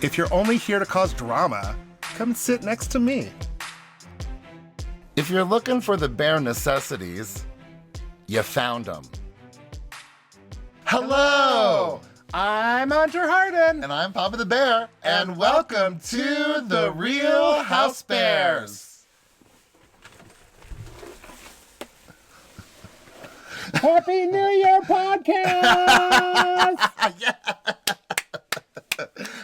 If you're only here to cause drama, come sit next to me. If you're looking for the bare necessities, you found them. Hello! I'm Andre Harden. And I'm Papa the Bear, and welcome to The Real Housebears. Happy New Year podcast! Yeah.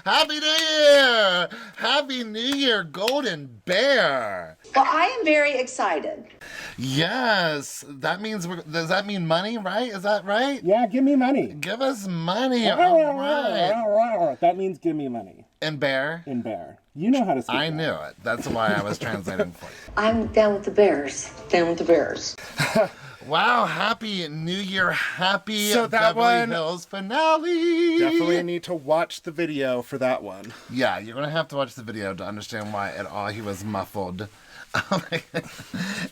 Happy New Year! Happy New Year, Golden Bear! Well, I am very excited. Yes, that means, does that mean money, right? Is that right? Yeah, give me money. Give us money, all right. That means give me money. And Bear? In bear. You know how to speak. I knew it. That's why I was translating for you. I'm down with the Bears. Down with the Bears. Wow, happy New Year, happy So that Beverly one- Hills finale. Definitely need to watch the video for that one. Yeah, you're going to have to watch the video to understand why at all he was muffled.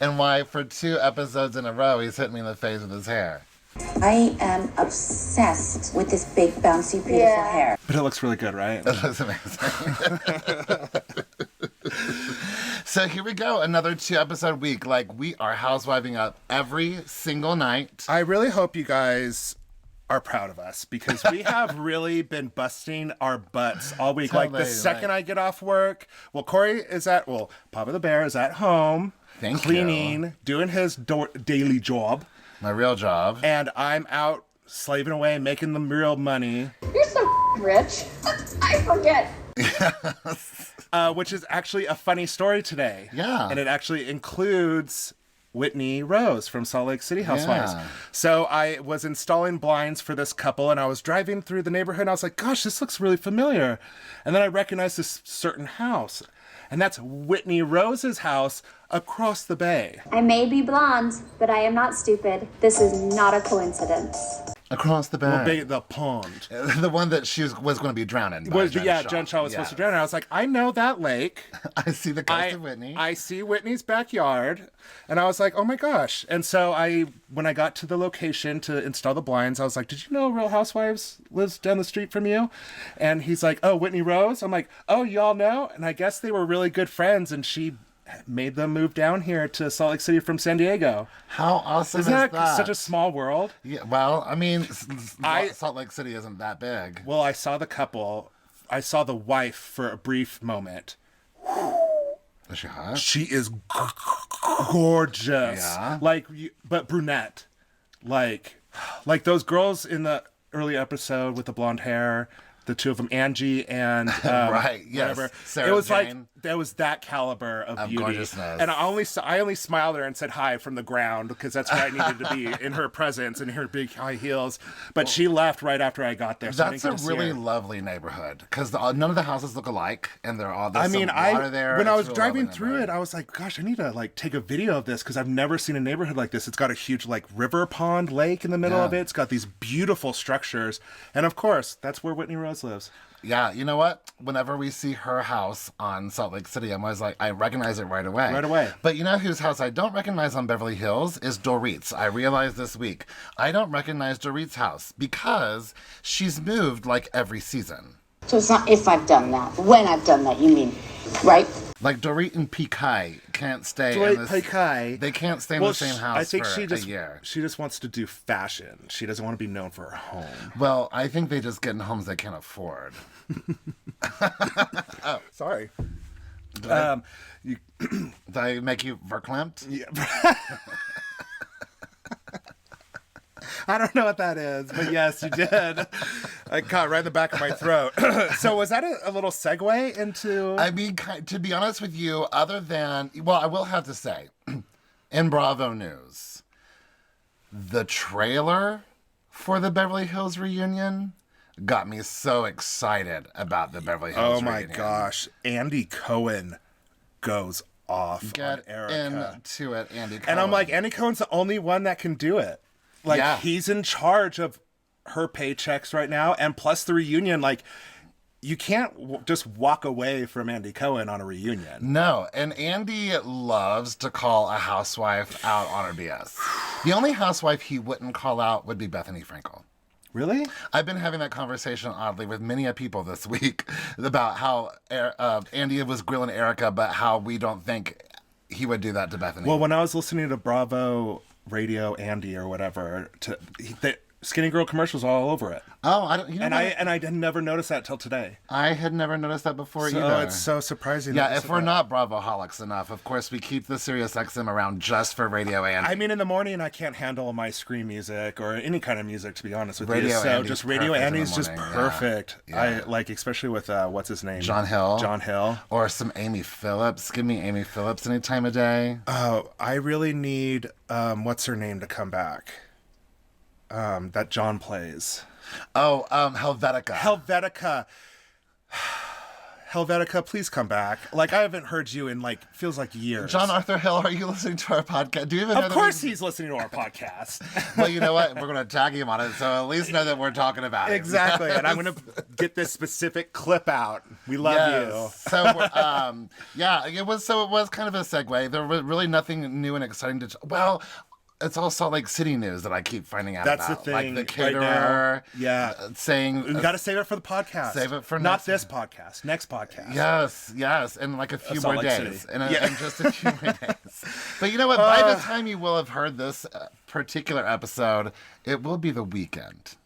And why for 2 episodes in a row he's hitting me in the face with his hair. I am obsessed with this big, bouncy, beautiful hair. But it looks really good, right? That looks amazing. So here we go, another 2-episode week. Like, we are housewiving up every single night. I really hope you guys are proud of us because we have really been busting our butts all week. Like the second I get off work, Papa the Bear is at home, cleaning, doing his daily job. My real job. And I'm out slaving away, making the real money. You're so rich. I forget. Which is actually a funny story today. Yeah. And it actually includes Whitney Rose from Salt Lake City Housewives. Yeah. So I was installing blinds for this couple, and I was driving through the neighborhood, and I was like, gosh, this looks really familiar. And then I recognized this certain house. And that's Whitney Rose's house across the bay. I may be blonde, but I am not stupid. This is not a coincidence. Across the bay. The pond. The one that she was going to be drowning by. Jen Shaw was supposed to drown. And I was like, I know that lake. I see the coast of Whitney. I see Whitney's backyard. And I was like, oh my gosh. And so when I got to the location to install the blinds, I was like, did you know Real Housewives lives down the street from you? And he's like, oh, Whitney Rose? I'm like, oh, y'all know? And I guess they were really good friends, and she made them move down here to Salt Lake City from San Diego. How awesome Isn't is that such a small world? Yeah, well, I mean, Salt Lake City isn't that big. Well, I saw the couple. I saw the wife for a brief moment. Is she hot? She is gorgeous. Yeah. But brunette. Like those girls in the early episode with the blonde hair. The two of them, Angie and right, yes, whatever. Sarah it was Jane. like there was that caliber of beauty, gorgeousness. And I only smiled at her and said hi from the ground because that's where I needed to be in her presence and her big high heels. But she left right after I got there. So That's a really lovely neighborhood because none of the houses look alike, and they're all. There's some water there. When I was really driving lovely through it, I was like, "Gosh, I need to take a video of this because I've never seen a neighborhood like this. It's got a huge river pond lake in the middle of it. It's got these beautiful structures, and of course, that's where Whitney Rose lives." Yeah, you know what? Whenever we see her house on Salt Lake City, I'm always like, I recognize it right away. Right away. But you know whose house I don't recognize on Beverly Hills is Dorit's. I realized this week. I don't recognize Dorit's house because she's moved every season. So it's not if I've done that. When I've done that, you mean, right? Like Dorit and Pikai can't stay They can't stay in the same house for a year. She just wants to do fashion. She doesn't want to be known for her home. Well, I think they just get in homes they can't afford. Oh, sorry. Did I make you verklempt? Yeah. I don't know what that is, but yes, you did. I caught right in the back of my throat. So was that a little segue into... I mean, to be honest with you, other than... Well, I will have to say, in Bravo News, the trailer for the Beverly Hills reunion got me so excited about the Beverly Hills reunion. Oh my gosh. Andy Cohen goes off on Erica. Into it, Andy Cohen. And I'm like, Andy Cohen's the only one that can do it. He's in charge of her paychecks right now, and plus the reunion, you can't just walk away from Andy Cohen on a reunion. No, and Andy loves to call a housewife out on her BS. The only housewife he wouldn't call out would be Bethany Frankel. Really? I've been having that conversation, oddly, with many a people this week about how Andy was grilling Erica, but how we don't think he would do that to Bethany. Well, when I was listening to Bravo Radio Andy or whatever, the Skinny Girl commercials all over it. Oh, I don't. You know And what? I had never noticed that till today. I had never noticed that before So either. it's so surprising. Yeah, that if we're not Bravoholics enough, of course we keep the Sirius XM around just for Radio Andy. I mean, in the morning I can't handle my scream music or any kind of music, to be honest with you. Radio So Andy's just Radio perfect in the Andy's just morning, perfect. yeah. I like, especially with what's his name? John Hill. John Hill. Or some Amy Phillips. Give me Amy Phillips any time of day. Oh, I really need what's her name to come back. That John plays. Oh, Helvetica. Helvetica, please come back. Like, I haven't heard you in, like, feels like years. John Arthur Hill, are you listening to our podcast? Do you even know Of course he's listening to our podcast. Well, you know what? We're going to tag him on it, so at least know that we're talking about it. Exactly. And I'm going to get this specific clip out. We love you. So, yeah, it was kind of a segue. There was really nothing new and exciting to... Well... It's all Salt Lake City news that I keep finding out That's about. the thing. Like the right caterer. now. Yeah. Saying... We got to save it for the podcast. Save it for not next... this podcast. Next podcast. Yes. And like a few Salt more Lake days. City. And just a few more days. But you know what? By the time you will have heard this particular episode, it will be the weekend.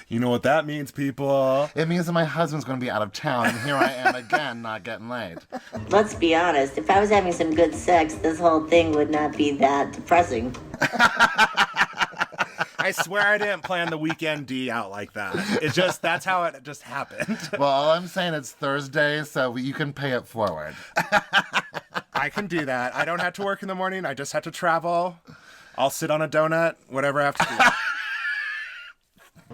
You know what that means, people. It means that my husband's going to be out of town, and here I am again, not getting laid. Let's be honest, if I was having some good sex, this whole thing would not be that depressing. I swear I didn't plan the weekend D out like that. That's how it just happened. Well, all I'm saying it's Thursday, so you can pay it forward. I can do that. I don't have to work in the morning. I just have to travel. I'll sit on a donut, whatever I have to do.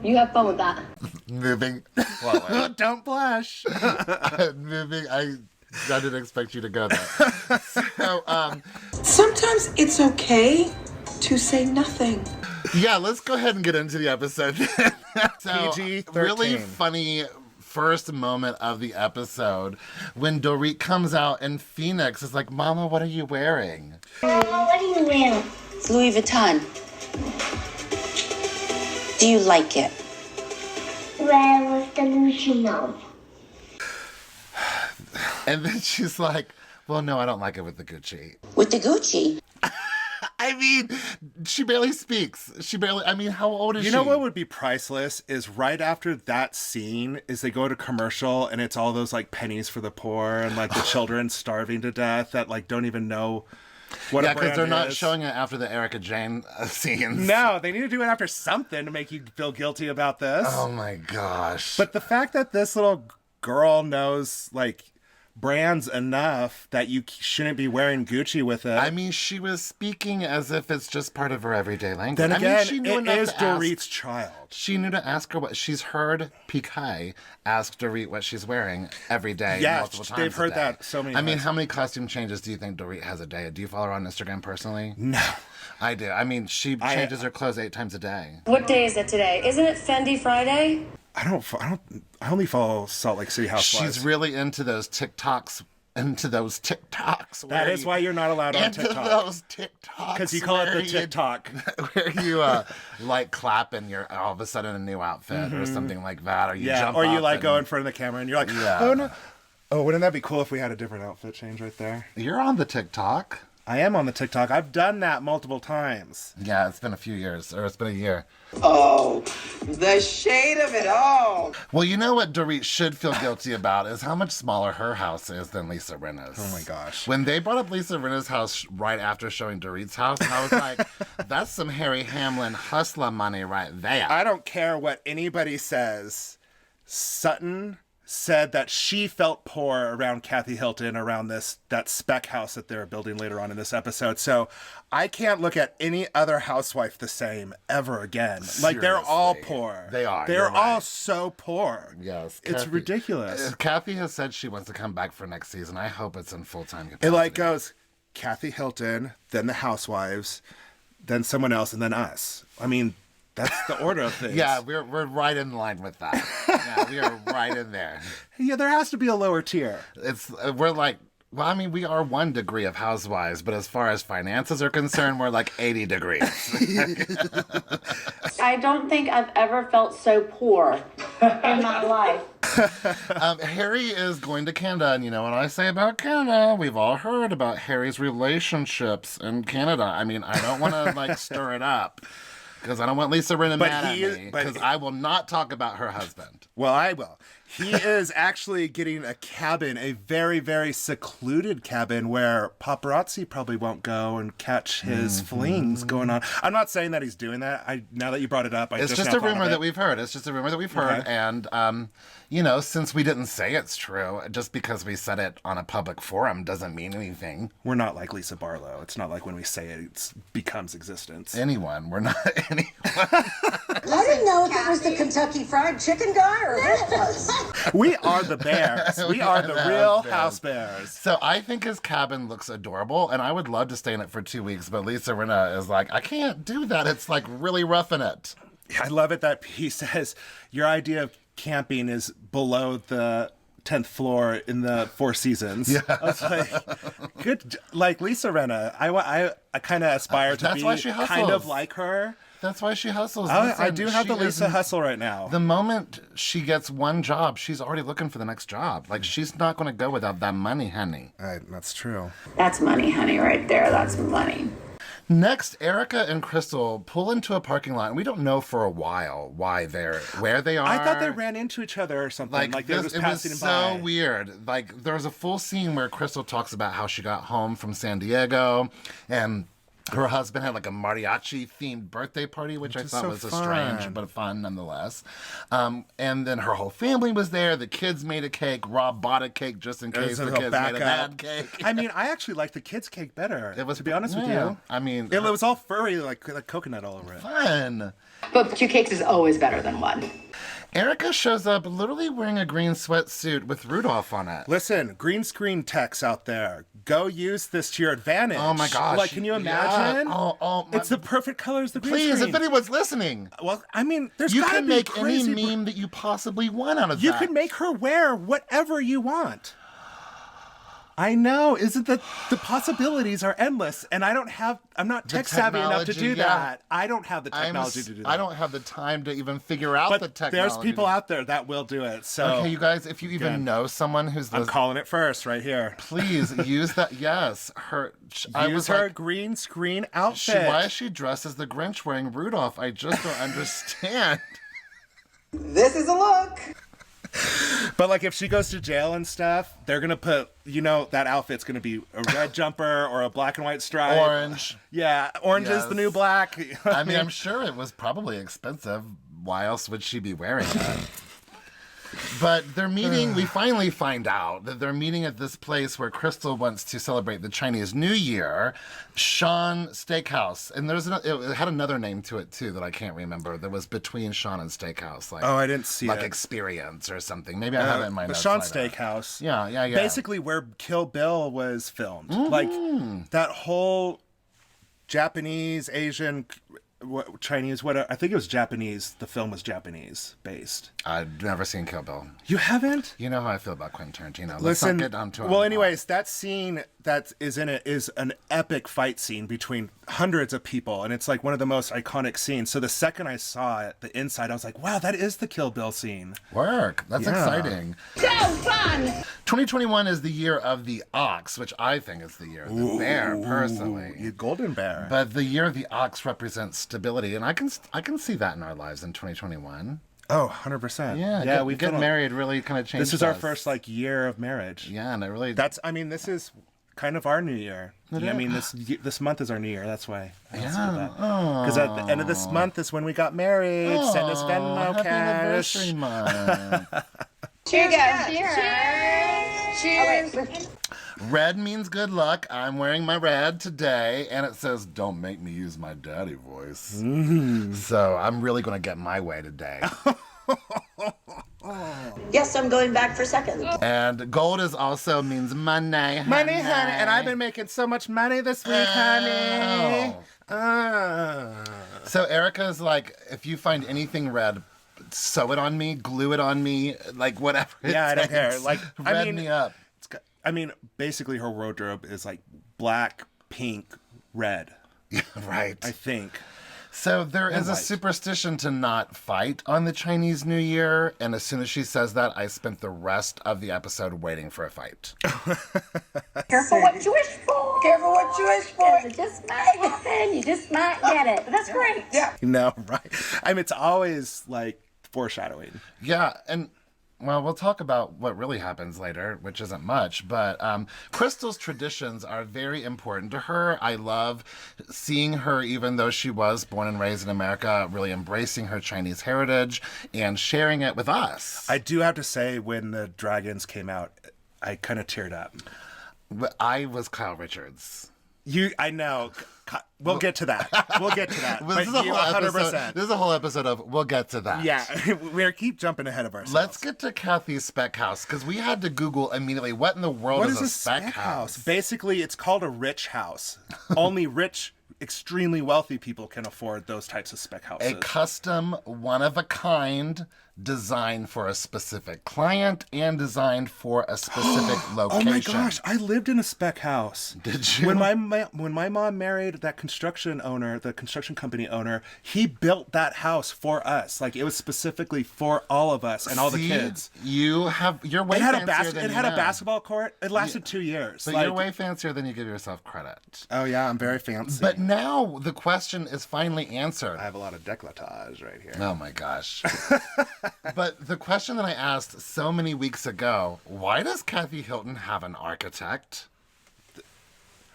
You have fun with that. Moving forward. Don't blush. Moving, I didn't expect you to go there. So, Sometimes it's okay to say nothing. yeah, let's go ahead and get into the episode. So, PG-13. really funny first moment of the episode when Dorit comes out and Phoenix is like, Mama, what are you wearing? Mama, what are you wearing? It's Louis Vuitton. Do you like it? Where was the Luchino? And then she's like, well, no, I don't like it with the Gucci. With the Gucci. I mean, she barely speaks. How old is she? You know what would be priceless is right after that scene is they go to commercial and it's all those like pennies for the poor and like the children starving to death that like don't even know what a Yeah, because brand they're not is. showing it after the Erica Jane scenes. No, they need to do it after something to make you feel guilty about this. Oh my gosh. But the fact that this little girl knows like brands enough that you shouldn't be wearing Gucci with it. I mean, she was speaking as if it's just part of her everyday language. Then again, I mean, she knew it enough is to ask- Dorit's child. She knew to ask her what she's heard. Piquet ask Dorit what she's wearing every day. Yeah, multiple times they've a heard day. that so many I mean, times. how many costume changes do you think Dorit has a day? Do you follow her on Instagram personally? No. I do. I mean, she changes her clothes 8 times a day. What day is it today? Isn't it Fendi Friday? I only follow Salt Lake City Housewives. She's really into those TikToks. That is why you're not allowed on into TikTok. those TikToks. Because you call it the TikTok. Where you like clap and you're all of a sudden in a new outfit or something like that, or you Yeah, jump or you up like and- go in front of the camera and you're like, Yeah. oh no. Oh, wouldn't that be cool if we had a different outfit change right there? You're on the TikTok. I am on the TikTok. I've done that multiple times. Yeah, it's been a few years, or it's been a year. Oh, the shade of it all. Well, you know what Dorit should feel guilty about is how much smaller her house is than Lisa Rinna's. Oh my gosh. When they brought up Lisa Rinna's house right after showing Dorit's house, I was like, that's some Harry Hamlin hustler money right there. I don't care what anybody says. Sutton said that she felt poor around Kathy Hilton around that spec house that they're building later on in this episode. So I can't look at any other housewife the same ever again. Like they're all Seriously. poor. They are. They're You're all right. so poor. Yes. It's Kathy- ridiculous. Kathy has said she wants to come back for next season. I hope it's in full-time capacity. It like goes Kathy Hilton, then the Housewives, then someone else, and then us. I mean, that's the order of things. Yeah, we're right in line with that. Yeah, we are right in there. Yeah, there has to be a lower tier. We're like, well, I mean, we are 1 degree of Housewives, but as far as finances are concerned, we're like 80 degrees. I don't think I've ever felt so poor in my life. Harry is going to Canada, and you know what I say about Canada? We've all heard about Harry's relationships in Canada. I mean, I don't want to like stir it up because I don't want Lisa Rinna mad at me because I will not talk about her husband. Well, I will. He is actually getting a cabin, a very, very secluded cabin where paparazzi probably won't go and catch his flings going on. I'm not saying that he's doing that. Now that you brought it up, It's just a rumor that we've heard. It's just a rumor that we've heard. Okay. And, you know, since we didn't say it's true, just because we said it on a public forum doesn't mean anything. We're not like Lisa Barlow. It's not like when we say it, it becomes existence. Anyone. We're not anyone. I didn't know if it was the Kentucky Fried Chicken guy or who it was. We are the Bears. We are the real House Bears. So I think his cabin looks adorable, and I would love to stay in it for 2 weeks, but Lisa Rinna is like, I can't do that. It's like really rough in it. I love it that he says, your idea of camping is below the 10th floor in the Four Seasons. Yeah. I was like, good. Like Lisa Rinna, I kind of aspire to That's be why she hustles. kind of like her. That's why she hustles. I do have the Lisa hustle right now. The moment she gets one job, she's already looking for the next job. Like, she's not going to go without that money, honey. That's true. That's money, honey, right there. That's money. Next, Erica and Crystal pull into a parking lot, and we don't know for a while where they are. I thought they ran into each other or something. Like they were just passing it was by. so weird. Like, there was a full scene where Crystal talks about how she got home from San Diego, and her husband had like a mariachi-themed birthday party, which I thought so was fun. strange, but fun nonetheless. And then her whole family was there. The kids made a cake. Rob bought a cake just in case the kids made a bad cake. I mean, I actually liked the kids' cake better, to be honest with you. I mean... It was all furry, like coconut all over it. Fun. But 2 cakes is always better than 1. Erica shows up literally wearing a green sweatsuit with Rudolph on it. Listen, green screen techs out there, go use this to your advantage. Oh my gosh. Like, can you imagine? Yeah. It's the perfect colors, the green Please, screen. if anyone's listening. Well, I mean, there's you gotta can be make crazy any meme that you possibly want out of that. You can make her wear whatever you want. I know. Isn't the possibilities are endless, and I'm not tech savvy enough to do that. I don't have the technology to do that. I don't have the time to even figure out the technology. There's people out there that will do it. So okay, you guys, if you even know someone who's I'm calling it first right here. Please use that. Yes, use her green screen outfit. Why is she dressed as the Grinch wearing Rudolph? I just don't understand. This is a look. But like if she goes to jail and stuff, they're gonna put, that outfit's gonna be a red jumper or a black and white stripe. Orange. Yeah, orange is the new black. I mean, I'm sure it was probably expensive. Why else would she be wearing that? But they're meeting, we finally find out that they're meeting at this place where Crystal wants to celebrate the Chinese New Year, Sean Steakhouse. And it had another name to it too that I can't remember. That was between Sean and Steakhouse. Like, I didn't see like it. Experience or something. Maybe I have it in my notes. Sean later. Steakhouse. Yeah. Basically where Kill Bill was filmed. Like that whole Japanese, Asian... Chinese, I think it was Japanese. The film was Japanese based. I've never seen Kill Bill. You haven't? You know how I feel about Quentin Tarantino. Listen, let's not get onto it. Well, anyways, that scene that is in it is an epic fight scene between hundreds of people, and it's like one of the most iconic scenes. So the second I saw it, the inside, I was like, wow, that is the Kill Bill scene. Work. That's exciting. So fun. 2021 is the year of the ox, which I think is the year of the bear, personally. The golden bear. But the year of the ox represents stability, and I can see that in our lives in 2021. Oh, 100%. Yeah, we get married really kind of changed. This is our first year of marriage. Yeah, and it really... this is kind of our new year. I mean, this month is our new year. That's why I don't see that. Because at the end of this month is when we got married. Send us Venmo cash. Anniversary month. Cheers, Cheers. Cheers. Red means good luck. I'm wearing my red today, and it says, don't make me use my daddy voice. So I'm really going to get my way today. Yes, I'm going back for seconds. And gold is also means money. Money, honey. And I've been making so much money this week, honey. So Erica's like, if you find anything red, sew it on me, glue it on me, like whatever it takes. I don't care. Like, red me up. Basically her wardrobe is like black, pink, red. Yeah, right. I think. So there is a superstition to not fight on the Chinese New Year, and as soon as she says that, I spent the rest of the episode waiting for a fight. Careful what you wish for. Careful what you wish for. It just might happen. You just might get it. But that's great. Yeah. No, right. I mean, it's always like foreshadowing. Yeah, and well, we'll talk about what really happens later, which isn't much, but Crystal's traditions are very important to her. I love seeing her, even though she was born and raised in America, really embracing her Chinese heritage and sharing it with us. I do have to say, when the dragons came out, I kind of teared up. I was Kyle Richards. I know. We'll get to that. We'll get to that. This is a whole episode. This is a whole episode of we'll get to that. Yeah, we keep jumping ahead of ourselves. Let's get to Kathy's spec house, because we had to Google immediately what in the world is a spec house. Basically, it's called a rich house. Only rich, extremely wealthy people can afford those types of spec houses. A custom, one-of-a-kind, designed for a specific client and designed for a specific location. Oh my gosh, I lived in a spec house. Did you? When my mom married that construction owner, the construction company owner, he built that house for us. Like, it was specifically for all of us and all the kids. You're way fancier than it had a basketball court. It lasted 2 years. But you're way fancier than you give yourself credit. Oh yeah, I'm very fancy. But now the question is finally answered. I have a lot of décolletage right here. Oh my gosh. But the question that I asked so many weeks ago, why does Kathy Hilton have an architect?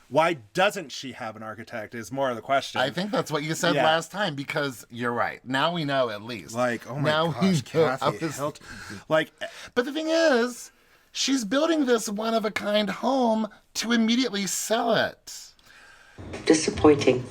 Why doesn't she have an architect is more of the question. I think that's what you said last time, because you're right. Now we know, at least. Like, oh my gosh, Kathy Hilton. Like, but the thing is, she's building this one-of-a-kind home to immediately sell it. Disappointing.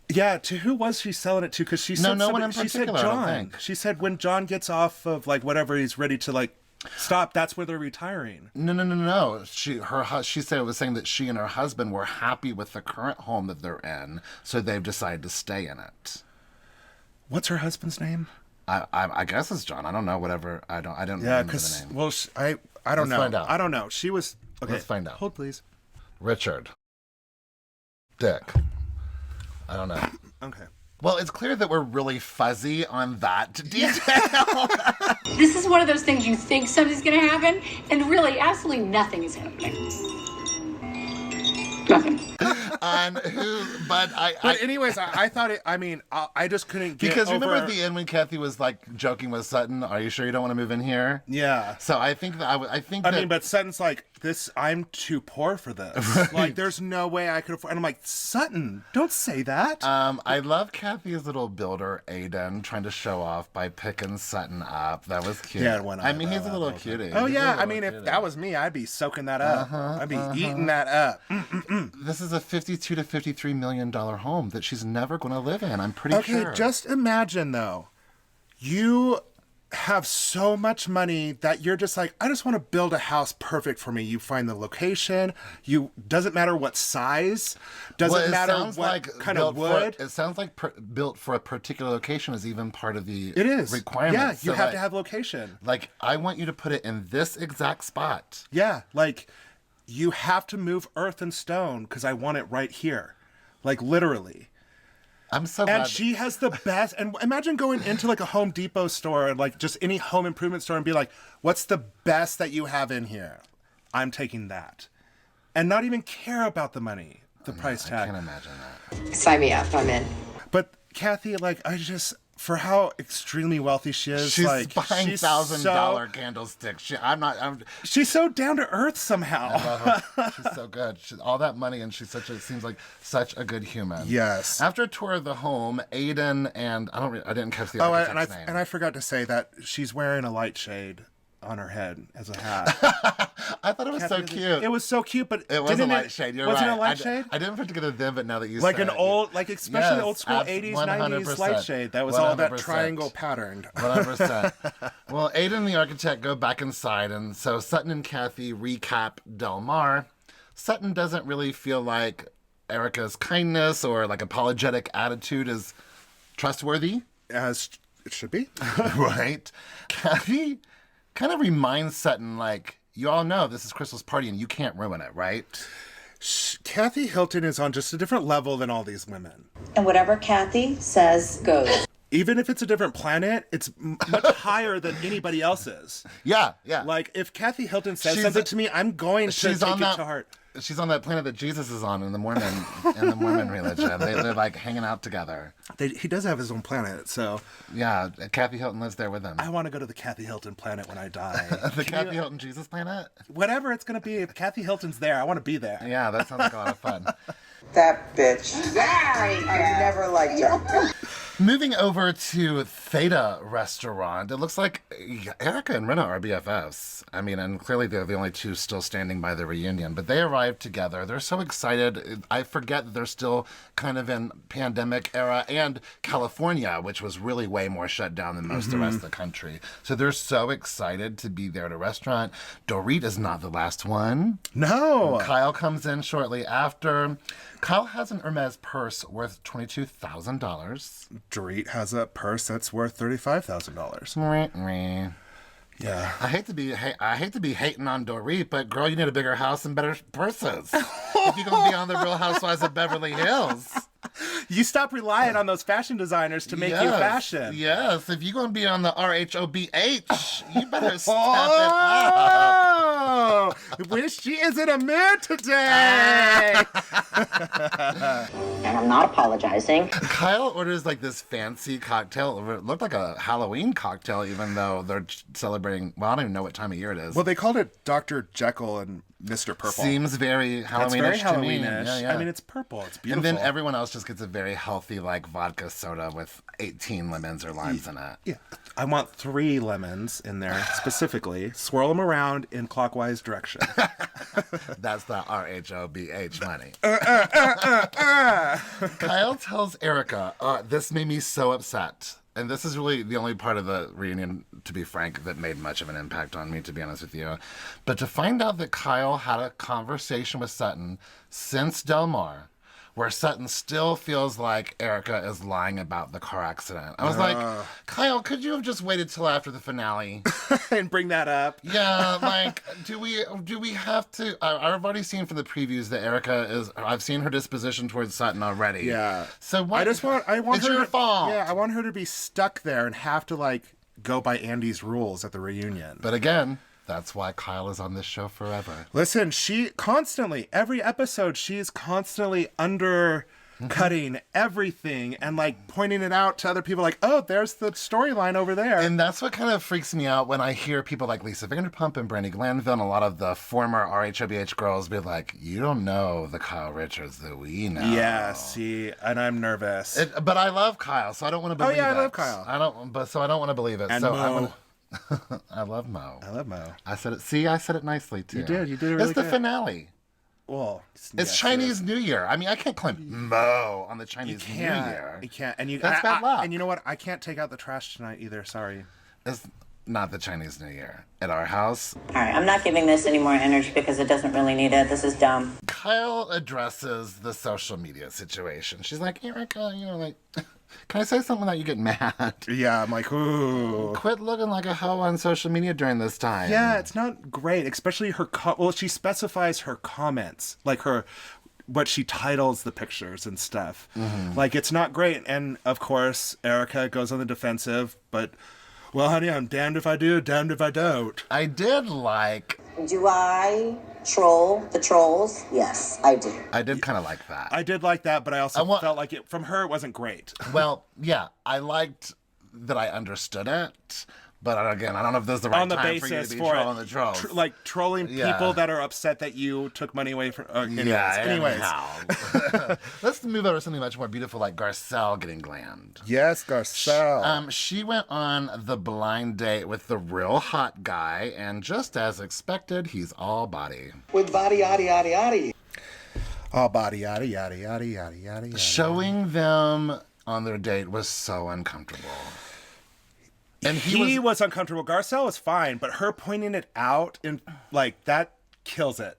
Yeah, to who was she selling it to? Because she said no one in she said particular, I don't John. think. She said when John gets off of like whatever he's ready to like stop, that's where they're retiring. No. She said it was saying that she and her husband were happy with the current home that they're in, so they've decided to stay in it. What's her husband's name? I guess it's John. I don't know. Whatever. I don't remember the name. Well, I don't know. Find out. I don't know. She was okay. Let's find out. Hold please. Richard. Dick. I don't know. Okay. Well, it's clear that we're really fuzzy on that detail. This is one of those things you think something's going to happen, and really, absolutely nothing is happening. Nothing. But anyways, I thought it. I mean, I just couldn't get because remember over... at the end when Kathy was like joking with Sutton, "Are you sure you don't want to move in here?" Yeah. So I think that I mean, but Sutton's like, this. I'm too poor for this. Right. Like, there's no way I could afford. And I'm like, Sutton, don't say that. I love Kathy's little builder Aiden trying to show off by picking Sutton up. That was cute. Yeah, I mean, he's a little cutie. Oh yeah, I mean, if that was me, I'd be soaking that up. I'd be eating that up. This is a $52 to $53 million home that she's never going to live in. I'm pretty sure. Okay, just imagine though, you have so much money that you're just like, I just want to build a house perfect for me. You find the location. Doesn't matter what size. Doesn't matter what kind of wood. It sounds like built for a particular location is even part of the requirement. Yeah, you have to have location. Like, I want you to put it in this exact spot. Yeah, like you have to move earth and stone because I want it right here. Like, literally. I'm so glad. And she has the best. And imagine going into like a Home Depot store and like just any home improvement store and be like, what's the best that you have in here? I'm taking that. And not even care about the money, the price tag. I can't imagine that. Sign me up. I'm in. But Kathy, like, for how extremely wealthy she is, she's like, buying $1,000 candlesticks. She's so down to earth somehow. I love her. She's so good. All that money, and seems like such a good human. Yes. After a tour of the home, Aiden and I didn't catch the architect's name. And I forgot to say that she's wearing a light shade on her head as a hat. I thought it was so cute. It was so cute, but it was a light shade. You're right. Wasn't it a light shade? I didn't put together then, but now that you like said an old, like especially old school 80s, 100%. 90s light shade. That was 100%. All that triangle patterned. 100%. Well, Aiden and the architect go back inside, and so Sutton and Kathy recap Del Mar. Sutton doesn't really feel like Erica's kindness or like apologetic attitude is trustworthy. As it should be. Right? Kathy kind of reminds Sutton, like, you all know this is Crystal's party and you can't ruin it, right? Kathy Hilton is on just a different level than all these women. And whatever Kathy says goes. Even if it's a different planet, it's much higher than anybody else's. Yeah, yeah. Like, if Kathy Hilton says something to me, I'm going to take it to heart. She's on that planet that Jesus is on in the Mormon religion. They're like hanging out together. He does have his own planet, so... Yeah, Kathy Hilton lives there with him. I want to go to the Kathy Hilton planet when I die. Kathy Hilton Jesus planet? Whatever it's going to be, if Kathy Hilton's there, I want to be there. Yeah, that sounds like a lot of fun. That bitch. I never liked her. Moving over to Theta Restaurant, it looks like Erica and Rinna are BFFs. I mean, and clearly they're the only two still standing by the reunion, but they arrived together. They're so excited. I forget that they're still kind of in pandemic era and California, which was really way more shut down than most of the rest of the country. So they're so excited to be there at a restaurant. Dorit is not the last one. No. Kyle comes in shortly after. Kyle has an Hermes purse worth $22,000. Dorit has a purse that's worth $35,000. Yeah. I hate to be hating on Dorit, but girl, you need a bigger house and better purses if you're gonna be on the Real Housewives of Beverly Hills. You stop relying on those fashion designers to make you fashion. Yes, if you're gonna be on the RHOBH, you better step it up. Wish she is in a mood today. And I'm not apologizing. Kyle orders like this fancy cocktail. It looked like a Halloween cocktail, even though they're celebrating. Well, I don't even know what time of year it is. Well, they called it Dr. Jekyll and Mr. Purple. Seems very Halloweenish. That's very to Halloweenish. Me. Yeah. I mean, it's purple. It's beautiful. And then everyone else just gets a very healthy, like, vodka soda with 18 lemons or limes in it. Yeah. I want 3 lemons in there specifically. Swirl them around in clockwise direction. That's the RHOBH money. Kyle tells Erica, this made me so upset. And this is really the only part of the reunion, to be frank, that made much of an impact on me, to be honest with you. But to find out that Kyle had a conversation with Sutton since Del Mar, where Sutton still feels like Erica is lying about the car accident. I was like, Kyle, could you have just waited till after the finale? And bring that up? Yeah, like, do we have to... I've already seen from the previews that Erica is... I've seen her disposition towards Sutton already. Yeah. So what... It's your fault. Yeah, I want her to be stuck there and have to, like, go by Andy's rules at the reunion. But again... That's why Kyle is on this show forever. Listen, she constantly, every episode, she's constantly undercutting everything and like pointing it out to other people like, oh, there's the storyline over there. And that's what kind of freaks me out when I hear people like Lisa Vanderpump and Brandy Glanville and a lot of the former RHOBH girls be like, you don't know the Kyle Richards that we know. Yeah, see, and I'm nervous. But I love Kyle, so I don't want to believe it. Oh, yeah, I love Kyle. I don't want to believe it. And so Mo. I love Mo. I love Mo. I said it. See, I said it nicely too. You did. You did it really It's the good. finale. Well, it's Chinese New Year. I mean, I can't claim Mo on the Chinese New Year. You can't. And that's bad luck. And you know what? I can't take out the trash tonight either. Sorry. It's not the Chinese New Year at our house. All right, I'm not giving this any more energy because it doesn't really need it. This is dumb. Kyle addresses the social media situation. She's like, Erica, like, can I say something without you getting mad? Yeah, I'm like, ooh. Quit looking like a hoe on social media during this time. Yeah, it's not great, especially her, she specifies her comments, like what she titles the pictures and stuff. Mm-hmm. Like, it's not great. And, of course, Erica goes on the defensive, but... Well, honey, I'm damned if I do, damned if I don't. I did like... Do I troll the trolls? Yes, I do. I did kind of like that. I did like that, but I also felt like from her, it wasn't great. Well, yeah, I liked that I understood it. But again, I don't know if this is the right time for you to be trolling the trolls. Like trolling people that are upset that you took money away from... anyways. Let's move over to something much more beautiful like Garcelle getting glammed. Yes, Garcelle. She went on the blind date with the real hot guy, and just as expected, he's all body. With body, yaddy, yaddy, yaddy. All body, yaddy, yaddy, yaddy, yaddy, yaddy. Showing them on their date was so uncomfortable. And he was uncomfortable. Garcelle was fine, but her pointing it out and like that kills it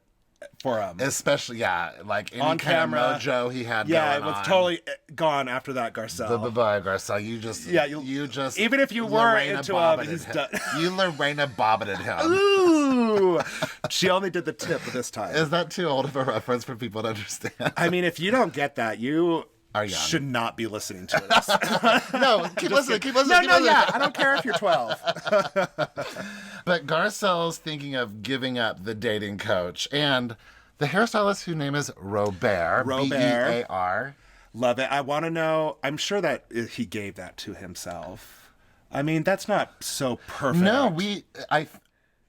for him. Especially, like any on kind camera, of mojo he had. Yeah, going it was on. totally gone after that. Garcelle. Bye, Garcelle. You just even if you were into him, he's done. You Lorena bobbited him. Ooh, She only did the tip this time. Is that too old of a reference for people to understand? I mean, if you don't get that, you Are young. should not be listening to this. No, keep listening. Yeah, I don't care if you're 12. But Garcelle's thinking of giving up the dating coach, and the hairstylist whose name is RHOBH. RHOBH. B-E-A-R. Love it. I want to know. I'm sure that he gave that to himself. I mean, that's not so perfect. No,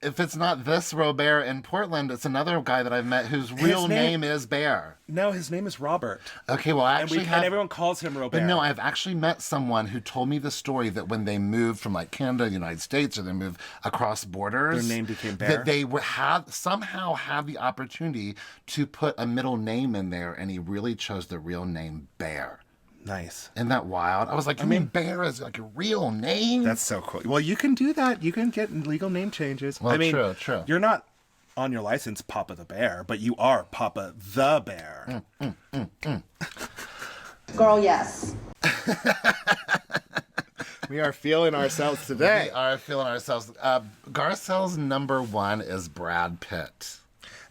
if it's not this RHOBH in Portland, it's another guy that I've met whose real name is Bear. No, his name is Robert. Okay, well, I actually and everyone calls him RHOBH. But no, I've actually met someone who told me the story that when they moved from like Canada, the United States, or they moved across borders, their name became Bear. That they somehow had the opportunity to put a middle name in there, and he really chose the real name Bear. Nice. Isn't that wild? I was like, I mean, Bear is like a real name? That's so cool. Well, you can do that. You can get legal name changes. Well, I mean, true. You're not on your license Papa the Bear, but you are Papa the Bear. Girl, yes. We are feeling ourselves today. We are feeling ourselves. Garcelle's number one is Brad Pitt.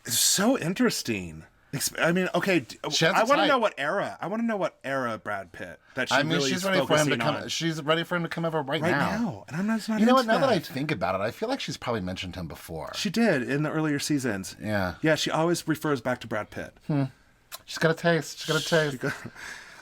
It's so interesting. I mean, okay, I want to know what era. I want to know what era Brad Pitt that she really she's is ready for him to focusing come. on. She's ready for him to come over right now. And I'm not You know what? Now into that I think about it, I feel like she's probably mentioned him before. She did in the earlier seasons. Yeah. Yeah, she always refers back to Brad Pitt. She's got a taste. She's got a taste.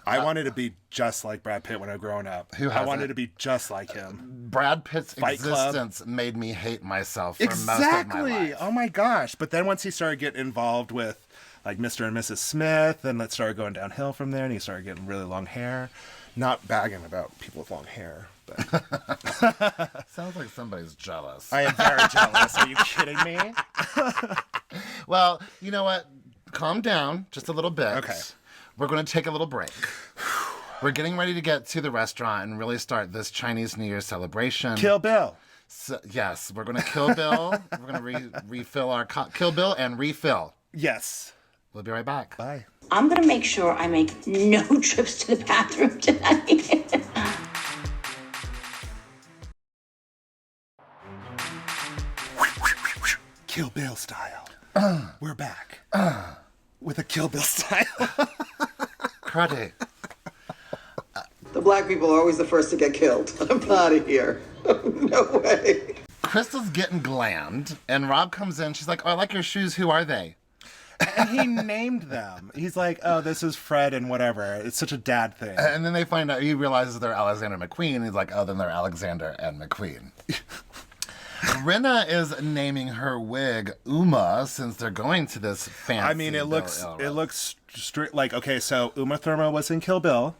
I wanted to be just like Brad Pitt when I was growing up. Who I hasn't? wanted to be just like him. Brad Pitt's Fight Club. existence made me hate myself for most of my Exactly. life. Oh my gosh. But then once he started getting involved with like Mr. and Mrs. Smith, and it started going downhill from there, and he started getting really long hair. Not bagging about people with long hair, but Sounds like somebody's jealous. I am very jealous. Are you kidding me? Well, you know what? Calm down just a little bit. Okay. We're going to take a little break. We're getting ready to get to the restaurant and really start this Chinese New Year celebration. Kill Bill. So, yes, we're going to kill Bill. We're going to refill our kill Bill and refill. Yes. We'll be right back. Bye. I'm gonna make sure I make no trips to the bathroom tonight. Kill Bill style. We're back. With a Kill Bill style. Cruddy. The black people are always the first to get killed. I'm out of here. No way. Crystal's getting glammed, and Rob comes in. She's like, oh, I like your shoes. Who are they? And he named them. He's like, oh, this is Fred and whatever. It's such a dad thing. And then they find out, he realizes they're Alexander McQueen. He's like, oh, then they're Alexander and McQueen. Rinna is naming her wig Uma since they're going to this fancy. I mean, it looks straight like, okay, so Uma Thurman was in Kill Bill.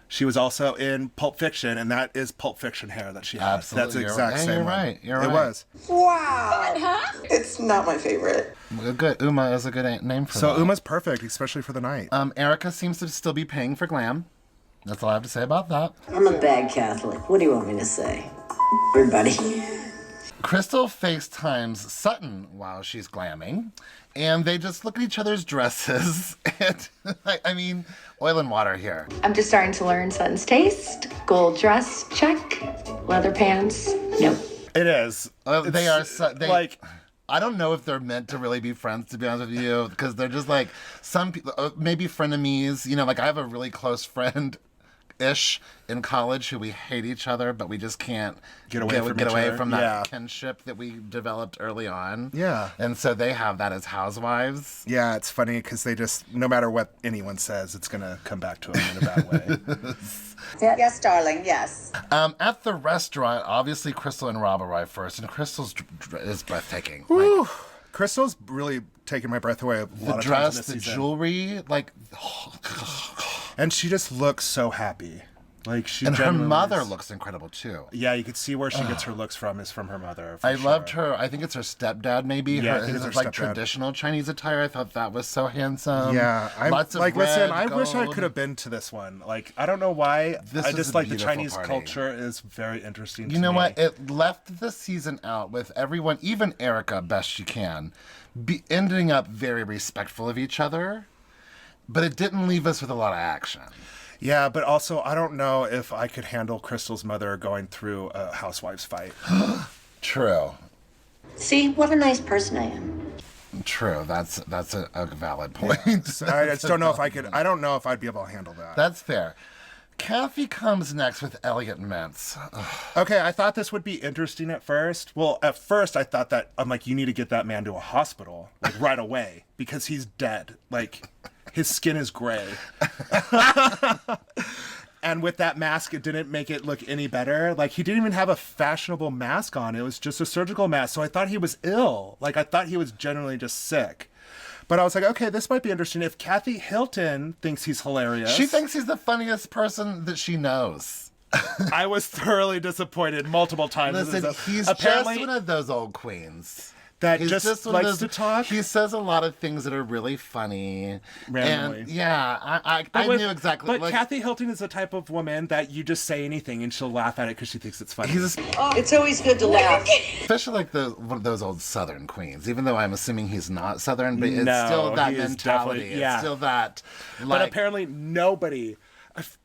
She was also in Pulp Fiction, and that is Pulp Fiction hair that she has. Absolutely. That's the exact same You're one. right. You're right. It was. Wow. It's not my favorite. Good. Uma is a good name for that. So Uma's perfect, especially for the night. Erica seems to still be paying for glam. That's all I have to say about that. I'm a bad Catholic. What do you want me to say? Everybody. Crystal FaceTimes Sutton while she's glamming, and they just look at each other's dresses. And I mean, oil and water here. I'm just starting to learn Sutton's taste. Gold dress, check. Leather pants, no. It is. They are like. I don't know if they're meant to really be friends, to be honest with you, because they're just like some people, maybe frenemies. You know, like I have a really close friend. Ish in college who we hate each other, but we just can't get away from that kinship that we developed early on. Yeah. And so they have that as housewives. Yeah, it's funny because they just, no matter what anyone says, it's going to come back to them in a bad way. Yes, darling, yes. At the restaurant, obviously Crystal and Rob arrive first, and Crystal's is breathtaking. Whew. Crystal's really taking my breath away a lot of times in this the season. jewelry, like... And she just looks so happy. Like she and her genuinely mother is. looks incredible too. Yeah, you could see where she gets her looks from is from her mother. I sure. loved her. I think it's her stepdad, maybe. Yeah, I her, think it's her like stepdad. Traditional Chinese attire. I thought that was so handsome. Yeah, I'm lots of like, red, listen, I wish I gold. could have been to this one. Like, I don't know why. This I is just a like the beautiful Chinese party. culture is very interesting. You know what? It left the season out with everyone, even Erica, best she can, ending up very respectful of each other. But it didn't leave us with a lot of action. Yeah, but also I don't know if I could handle Crystal's mother going through a Housewives fight. True. See, what a nice person I am. True. That's a valid point. So I just don't know if I could. I don't know if I'd be able to handle that. That's fair. Kathy comes next with Elliot Mintz. Okay, I thought this would be interesting at first. Well, at first I thought that I'm like, you need to get that man to a hospital like right away because he's dead. Like his skin is gray. And with that mask, it didn't make it look any better. Like, he didn't even have a fashionable mask on. It was just a surgical mask. So I thought he was ill. Like, I thought he was generally just sick. But I was like, okay, this might be interesting. If Kathy Hilton thinks he's hilarious. She thinks he's the funniest person that she knows. I was thoroughly disappointed multiple times. Listen, he's just one of those old queens. That just likes to talk. He says a lot of things that are really funny. Randomly. And yeah, I knew exactly. But like, Kathy Hilton is the type of woman that you just say anything and she'll laugh at it because she thinks it's funny. It's always good to laugh. Especially like one of those old Southern queens, even though I'm assuming he's not Southern, but it's still that mentality. It's still that. Like, but apparently nobody...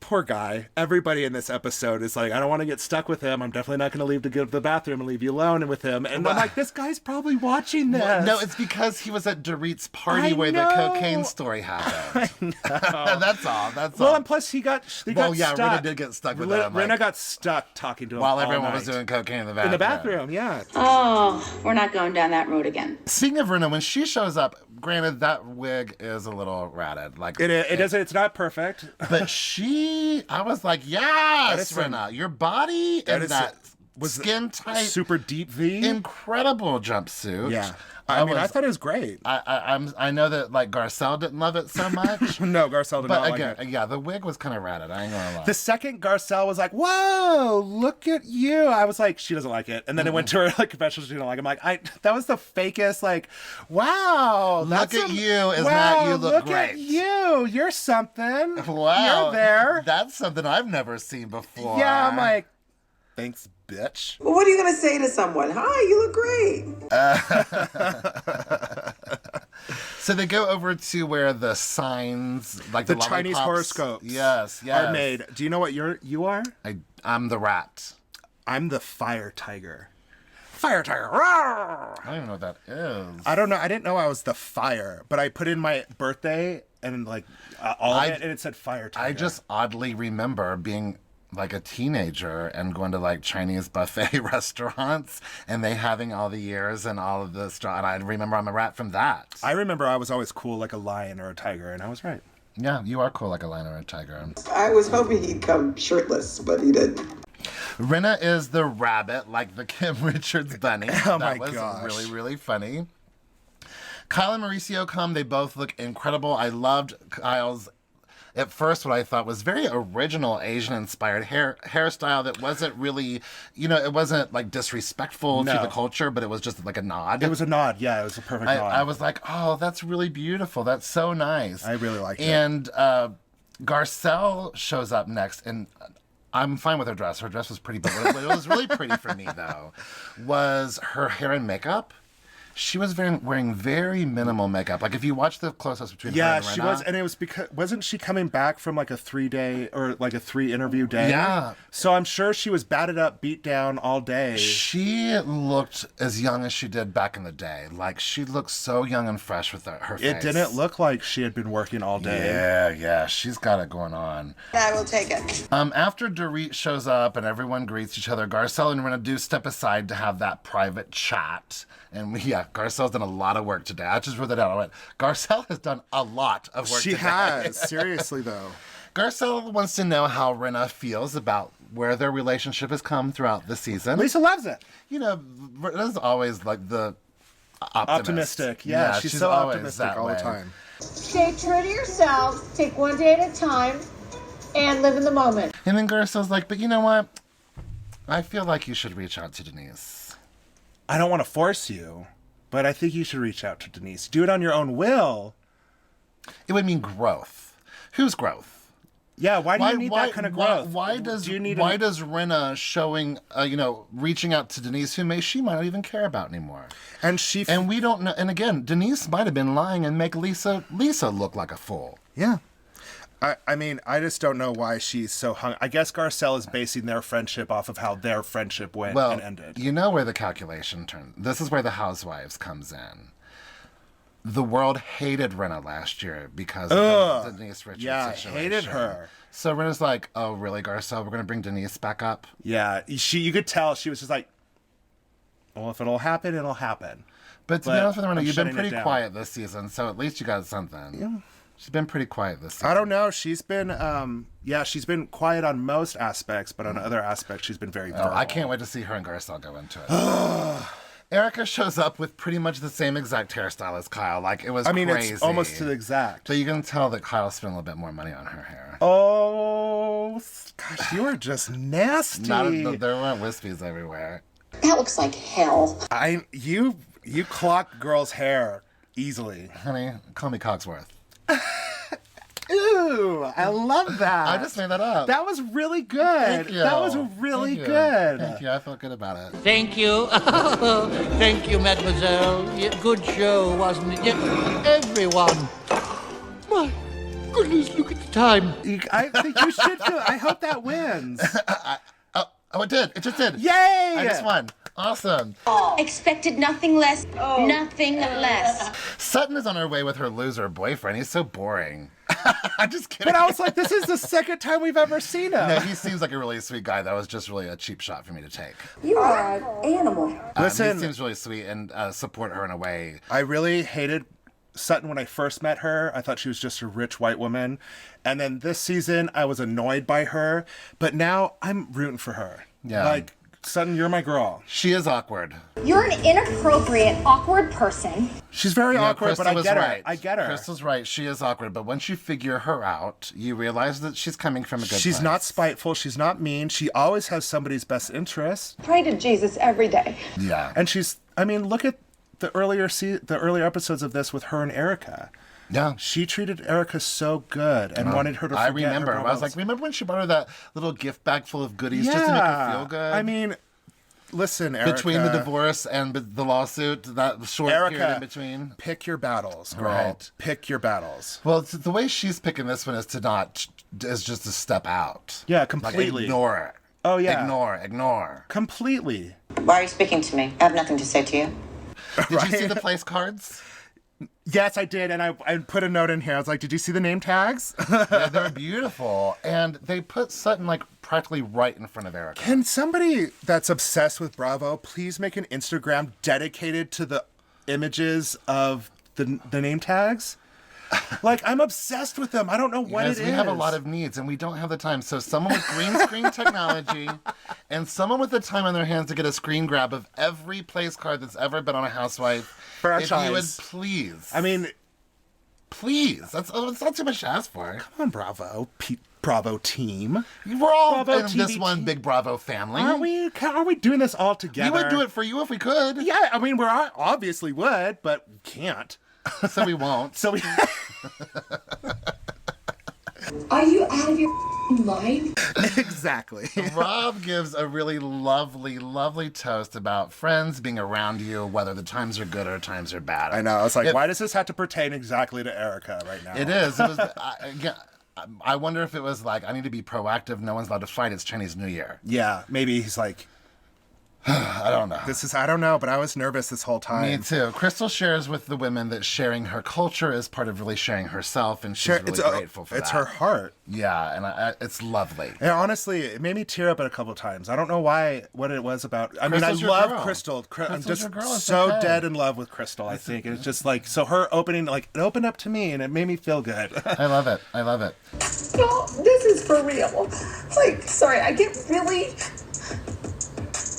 Poor guy. Everybody in this episode is like, I don't want to get stuck with him. I'm definitely not going to leave to go to the bathroom and leave you alone and with him. And I'm like, this guy's probably watching this. Well, no, it's because he was at Dorit's party where the cocaine story happened. That's all. Well, and plus he got stuck. Rinna did get stuck with him. Rinna got stuck talking to him while everyone was doing cocaine in the bathroom. In the bathroom, yeah. Oh, we're not going down that road again. Speaking of Rinna, when she shows up, granted that wig is a little ratted. Like it's not perfect. But I was like, yes, Rinna, your body and that skin tight, super deep V, incredible jumpsuit. Yeah. I thought it was great. I know that like Garcelle didn't love it so much. No, Garcelle did not like it. But again, the wig was kind of ratted. I ain't gonna lie. The second Garcelle was like, "Whoa, look at you!" I was like, "She doesn't like it." And then it went to her like confessional. She didn't like it. I'm like, that was the fakest. Like, wow, look at you. Is that you look great? Look at you. You're something. Wow, you're there. That's something I've never seen before. Yeah, I'm like, thanks, bitch. Well, what are you going to say to someone? Hi, you look great. So they go over to where the signs, like the Chinese horoscopes, yes, are made. Do you know what you are? I'm the rat. I'm the fire tiger. Fire tiger. Rawr! I don't even know what that is. I don't know. I didn't know I was the fire, but I put in my birthday and like all of it, and it said fire tiger. I just oddly remember being like a teenager and going to like Chinese buffet restaurants and they having all the ears and all of the straw. And I remember I'm a rat from that. I remember I was always cool like a lion or a tiger, and I was right. Yeah, you are cool like a lion or a tiger. I was hoping he'd come shirtless, but he didn't. Rinna is the rabbit, like the Kim Richards bunny. Oh my gosh. That was really, really funny. Kyle and Mauricio come. They both look incredible. I loved Kyle's, at first, what I thought was very original Asian-inspired hairstyle that wasn't really, it wasn't like disrespectful to the culture, but it was just like a nod. It was a nod. Yeah, it was a perfect nod. I was like, oh, that's really beautiful. That's so nice. I really liked it. And Garcelle shows up next, and I'm fine with her dress. Her dress was pretty, but what was really pretty for me, though, was her hair and makeup. She was wearing very minimal makeup. Like if you watch the close-ups between her and Rinna. Yeah, she was, and it was because wasn't she coming back from like a 3-day or like a 3-interview day? Yeah. So I'm sure she was batted up, beat down all day. She looked as young as she did back in the day. Like she looked so young and fresh with her face. It didn't look like she had been working all day. Yeah, she's got it going on. I will take it. After Dorit shows up and everyone greets each other, Garcelle and Rinna do step aside to have that private chat. And Garcelle's done a lot of work today. I just wrote that down. I went, Garcelle has done a lot of work today. She has, seriously though. Garcelle wants to know how Rinna feels about where their relationship has come throughout the season. Lisa loves it. Rinna's always like the optimistic. Yeah, she's so optimistic all the time. Stay true to yourselves, take one day at a time, and live in the moment. And then Garcelle's like, but you know what? I feel like you should reach out to Denise. I don't want to force you, but I think you should reach out to Denise. Do it on your own will. It would mean growth. Whose growth? Yeah, why do you need that kind of growth? Why does Rinna showing, reaching out to Denise, who she might not even care about anymore? And we don't know. And again, Denise might have been lying and make Lisa look like a fool. Yeah. I mean, I just don't know why she's so hung. I guess Garcelle is basing their friendship off of how their friendship went and ended. You know where the calculation turns. This is where the Housewives comes in. the world hated Rinna last year because of the Denise Richards situation. Hated her. So Rinna's like, oh, really, Garcelle? We're going to bring Denise back up? Yeah, you could tell she was just like, well, if it'll happen, it'll happen. But to be honest with you, Rinna, you've been shutting it pretty down. quiet this season, so at least you got something. Yeah. She's been pretty quiet this season. I don't know. She's been, she's been quiet on most aspects, but on other aspects, she's been very verbal. I can't wait to see her and Garcelle go into it. Erica shows up with pretty much the same exact hairstyle as Kyle. Like, it was crazy. It's almost to the exact. But you can tell that Kyle spent a little bit more money on her hair. Oh, gosh, you are just nasty. There weren't wispies everywhere. That looks like hell. You clock girls' hair easily. Honey, call me Cogsworth. Ooh, I love that. I just made that up. That was really good. Thank you. That was really good. Thank you. I felt good about it. Thank you. Thank you, mademoiselle. Good show, wasn't it? Everyone. My goodness, look at the time. I think you should do it. I hope that wins. Oh, it did. It just did. Yay! I just won. Awesome. Expected nothing less, nothing less. Sutton is on her way with her loser boyfriend. He's so boring. I'm just kidding. But I was like, this is the second time we've ever seen him. No, he seems like a really sweet guy. That was just really a cheap shot for me to take. You are an animal. Listen, he seems really sweet and support her in a way. I really hated Sutton when I first met her. I thought she was just a rich white woman. And then this season, I was annoyed by her. But now I'm rooting for her. Yeah. Like, Sutton, you're my girl. She is awkward. You're an inappropriate, awkward person. She's very awkward, but I get her. Right. I get her. Crystal's right. She is awkward. But once you figure her out, you realize that she's coming from a good She's place. not spiteful. She's not mean. She always has somebody's best interest. Pray to Jesus every day. Yeah. And look at the earlier episodes of this with her and Erica. Yeah. She treated Erica so good and wanted her to forget I remember. her I was problems. like, remember when she brought her that little gift bag full of goodies just to make her feel good? I mean, listen, Erica. Between the divorce and the lawsuit, that short period in between. Pick your battles, girl. Right. Pick your battles. Well, the way she's picking this one is just to step out. Yeah, completely. Like, ignore it. Oh, yeah. Ignore. Completely. Why are you speaking to me? I have nothing to say to you. Did you see the place cards? Yes, I did, and I put a note in here. I was like, did you see the name tags? Yeah, they're beautiful. And they put Sutton, like, practically right in front of Erica. Can somebody that's obsessed with Bravo please make an Instagram dedicated to the images of the name tags? Like, I'm obsessed with them. I don't know what it is. We have a lot of needs, and we don't have the time. So someone with green screen technology and someone with the time on their hands to get a screen grab of every place card that's ever been on a Housewife. Franchise. If you would please. I mean, please. That's not too much to ask for. Come on, Bravo team. We're all Bravo in TV this one big Bravo family. Aren't we doing this all together? We would do it for you if we could. Yeah, I mean, we obviously would, but we can't. So we won't. Are you out of your mind? Exactly. Rob gives a really lovely, lovely toast about friends being around you, whether the times are good or times are bad. I know. I was like, why does this have to pertain exactly to Erica right now? It is. It was. I wonder if it was like, I need to be proactive. No one's allowed to fight. It's Chinese New Year. Yeah, maybe he's like, I don't know. I don't know, but I was nervous this whole time. Me too. Crystal shares with the women that sharing her culture is part of really sharing herself, and she's really grateful for that. It's her heart. Yeah, and it's lovely. And honestly, it made me tear up a couple of times. I don't know what it was about. I mean, I love Crystal. I'm just so dead in love with Crystal, I think. It's just like, so her opening, like, it opened up to me, and it made me feel good. I love it. No, this is for real. Like, sorry, I get really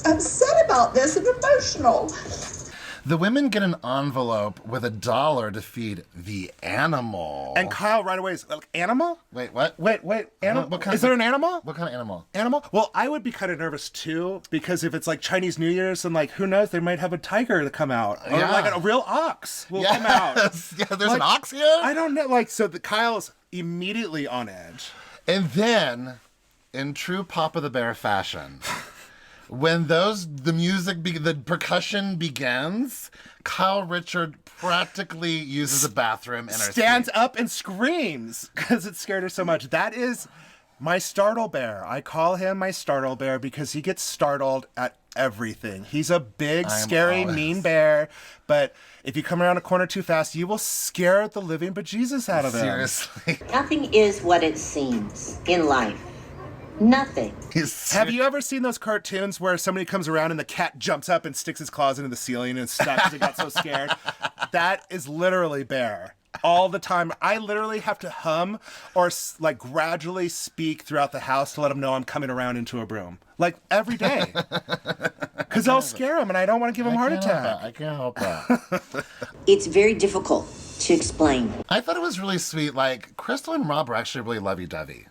upset about this and emotional. The women get an envelope with $1 to feed the animal. And Kyle right away is like, animal? Wait, what? Wait, animal? Is there an animal? What kind of animal? Animal? Well, I would be kind of nervous too, because if it's like Chinese New Year's and like, who knows, they might have a tiger to come out. Or like a real ox will come out. Yeah, there's an ox here? I don't know. Like, so Kyle's immediately on edge. And then, in true Papa the Bear fashion, when the percussion begins, Kyle Richard practically uses a bathroom in her stands up and screams because it scared her so much. That is My startle bear. I call him my startle bear because he gets startled at everything. He's a big, scary, mean bear, but if you come around a corner too fast, you will scare the living bejesus out of him. Seriously. Nothing is what it seems in life. Nothing. Have you ever seen those cartoons where somebody comes around and the cat jumps up and sticks his claws into the ceiling and is stuck because it got so scared? That is literally Bear. All the time. I literally have to hum or like gradually speak throughout the house to let them know I'm coming around into a broom. Like every day. Because I'll scare them and I don't want to give them a heart attack. I can't help that. It's very difficult to explain. I thought it was really sweet. Like, Crystal and Rob are actually really lovey-dovey.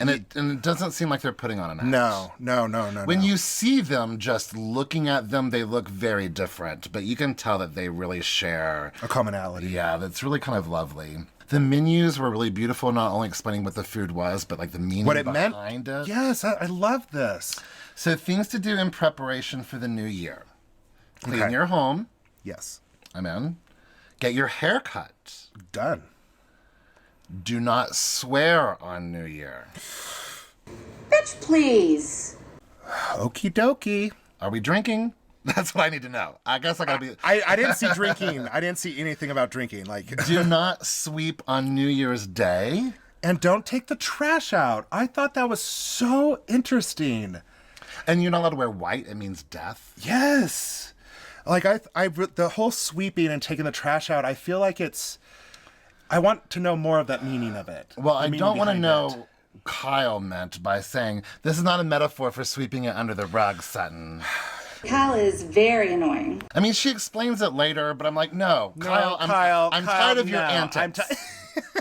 And it doesn't seem like they're putting on an act. No. When you see them, just looking at them, they look very different. But you can tell that they really share a commonality. Yeah, that's really kind of lovely. The menus were really beautiful, not only explaining what the food was, but like the meaning behind it. Yes, I love this. So things to do in preparation for the new year. Clean your home. Yes. I'm in. Get your hair cut. Done. Do not swear on New Year. Bitch, please. Okie dokie. Are we drinking? That's what I need to know. I guess I gotta be... I didn't see drinking. I didn't see anything about drinking. Like, do not sweep on New Year's Day. And don't take the trash out. I thought that was so interesting. And you're not allowed to wear white. It means death. Yes. Like, the whole sweeping and taking the trash out, I feel like it's... I want to know more of that meaning of it. Well, I don't want to know Kyle meant by saying, this is not a metaphor for sweeping it under the rug, Sutton. Kyle is very annoying. I mean, she explains it later, but I'm like, no, Kyle, I'm tired of your antics.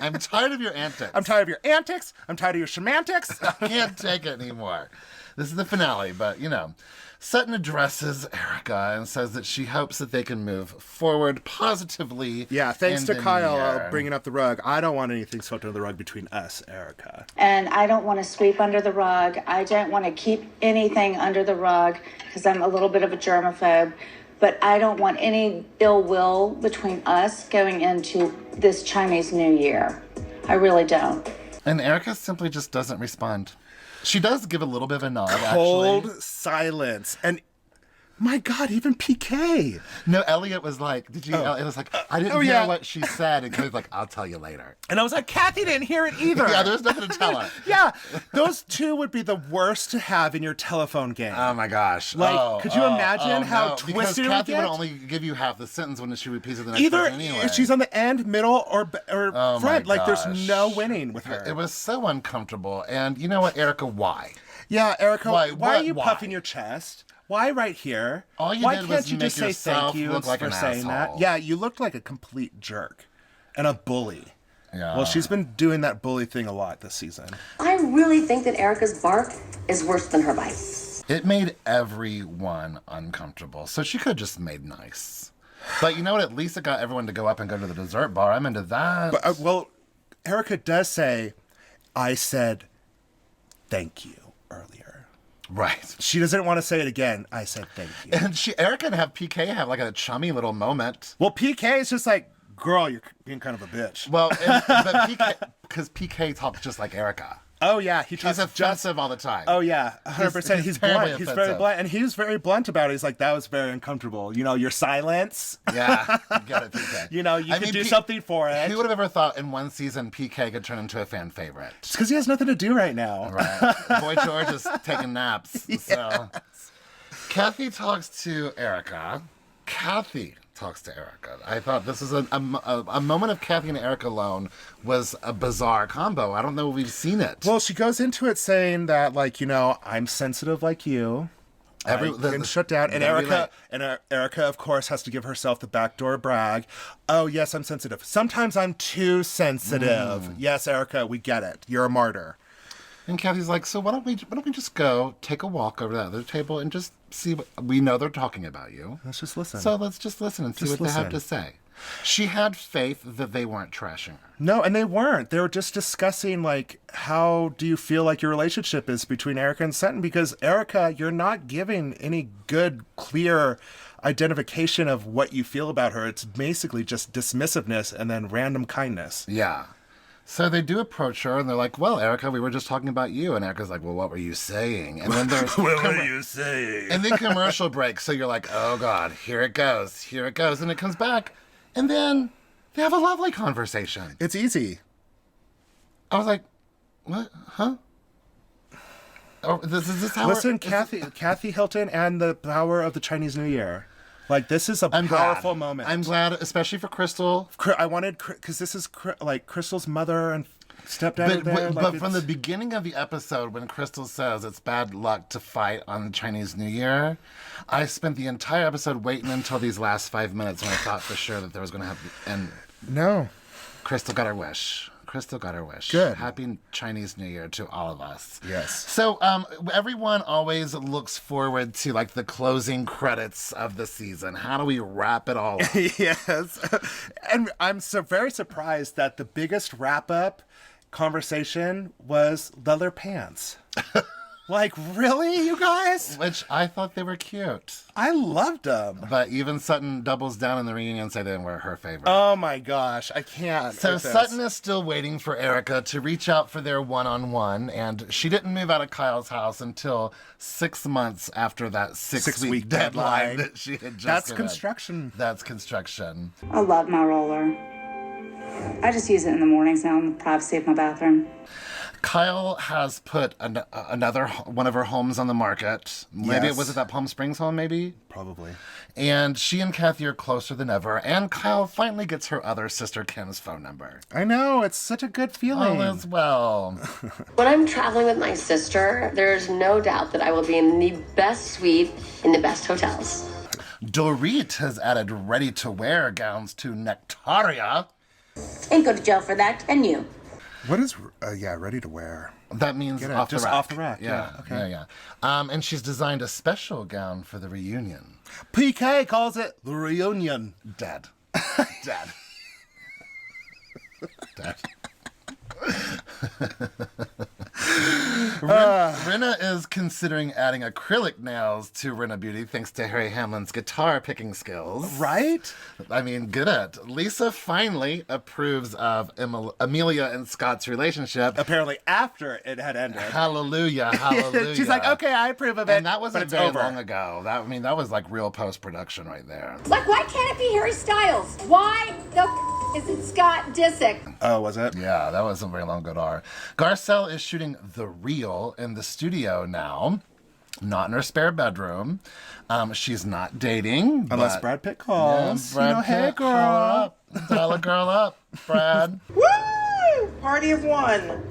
I'm tired of your antics. I'm tired of your antics. I'm tired of your semantics. I can't take it anymore. This is the finale, but, you know. Sutton addresses Erica and says that she hopes that they can move forward positively. Yeah, thanks to Kyle bringing up the rug. I don't want anything swept under the rug between us, Erica. And I don't want to sweep under the rug. I don't want to keep anything under the rug because I'm a little bit of a germaphobe. But I don't want any ill will between us going into this Chinese New Year. I really don't. And Erica simply just doesn't respond. She does give a little bit of a nod, Cold silence. And my God, even PK. No, Elliot was like, did you? It was like, I didn't hear what she said. And Kelly's like, I'll tell you later. And I was like, Kathy didn't hear it either. Yeah, there's nothing to tell her. Yeah, those two would be the worst to have in your telephone game. Oh my gosh. Like, could you imagine how twisted because it would Kathy get? would only give you half the sentence when she repeats it the next person anyway. If she's on the end, middle, or front. Like, there's no winning with her. It was so uncomfortable. And you know what, Erica, why? Yeah, Erica, why are you why? puffing your chest? Why right here? All you why did can't was you make just say yourself thank you look like for an saying asshole. that? Yeah, you looked like a complete jerk and a bully. Yeah. Well, she's been doing that bully thing a lot this season. I really think that Erica's bark is worse than her bite. It made everyone uncomfortable, so she could have just made nice. But you know what? At least it got everyone to go up and go to the dessert bar. I'm into that. But, well, Erica does say, I said thank you earlier. Right. She doesn't want to say it again. I said thank you. And Erica and PK have like a chummy little moment. Well, PK is just like, girl, you're being kind of a bitch. Well, but PK, because PK talks just like Erica. Oh, yeah. He's offensive all the time. Oh, yeah. 100%. He's blunt. offensive. He's very blunt. And he was very blunt about it. He's like, that was very uncomfortable. You know, your silence. Yeah. You get it, PK. You know, you could do something for it. Who would have ever thought in one season PK could turn into a fan favorite? It's because he has nothing to do right now. Right. Boy George is taking naps. Yes. So Kathy talks to Erica. I thought this is a moment of Kathy and Erica alone was a bizarre combo. I don't know if we've seen it. Well, she goes into it saying that, like, you know, I'm sensitive like you. I can shut down. And Erica, of course, has to give herself the backdoor brag. Oh, yes, I'm sensitive. Sometimes I'm too sensitive. Yes, Erica, we get it. You're a martyr. And Kathy's like, so why don't we just go take a walk over to that other table and just see what we know they're talking about you. Let's just listen. So let's just listen and see what they have to say. She had faith that they weren't trashing her. No, and they weren't. They were just discussing, like, how do you feel like your relationship is between Erica and Sutton? Because, Erica, you're not giving any good, clear identification of what you feel about her. It's basically just dismissiveness and then random kindness. Yeah. So they do approach her, and they're like, well, Erica, we were just talking about you. And Erica's like, well, what were you saying? And then there's... What were you saying? And then commercial break. So you're like, oh, God, here it goes. Here it goes. And it comes back. And then they have a lovely conversation. It's easy. I was like, what? Huh? Oh, is this how Listen, Kathy Hilton and the power of the Chinese New Year. Like, this is a powerful moment. I'm glad, especially for Crystal. I wanted, because this is like Crystal's mother and stepdad. But from the beginning of the episode, when Crystal says it's bad luck to fight on the Chinese New Year, I spent the entire episode waiting until these last 5 minutes when I thought for sure that there was going to have. And no, Crystal got her wish. Crystal got her wish. Good. Happy Chinese New Year to all of us. Yes. So everyone always looks forward to like the closing credits of the season. How do we wrap it all up? Yes. And I'm so very surprised that the biggest wrap-up conversation was leather pants. Like, really, you guys? Which I thought they were cute. I loved them. But even Sutton doubles down in the reunion, say they were her favorite. Oh my gosh, I can't. So Sutton is still waiting for Erica to reach out for their one-on-one, and she didn't move out of Kyle's house until 6 months after that six-week deadline that she had just That's given. construction. That's construction. I love my roller. I just use it in the mornings now in the privacy of my bathroom. Kyle has put another one of her homes on the market. Maybe Yes. was it that Palm Springs home, maybe? Probably. And she and Kathy are closer than ever. And Kyle finally gets her other sister Kim's phone number. I know, it's such a good feeling. All is well. When I'm traveling with my sister, there's no doubt that I will be in the best suite in the best hotels. Dorit has added ready-to-wear gowns to Nectaria. Ain't go to jail for that, can you? What is, ready to wear? That means Get it, off just the rack. off the rack, Yeah, yeah, okay. yeah. And she's designed a special gown for the reunion. PK calls it the reunion. Dead. Dead. Dead. Rinna is considering adding acrylic nails to Rinna Beauty thanks to Harry Hamlin's guitar picking skills. Right? I mean, good at. Lisa finally approves of Amelia and Scott's relationship. Apparently after it had ended. Hallelujah, hallelujah. She's like, okay, I approve of it. And that wasn't it's very over. long ago. That was like real post-production right there. Like, why can't it be Harry Styles? Why the is it Scott Disick? Oh, was it? Yeah, that wasn't very long ago. Garcelle is shooting The Real in the studio now. Not in her spare bedroom. She's not dating. Unless but- Brad Pitt calls. Yeah, Brad Pitt, hey, call girl. her up. Dial a girl up, Brad. Woo! Party of one.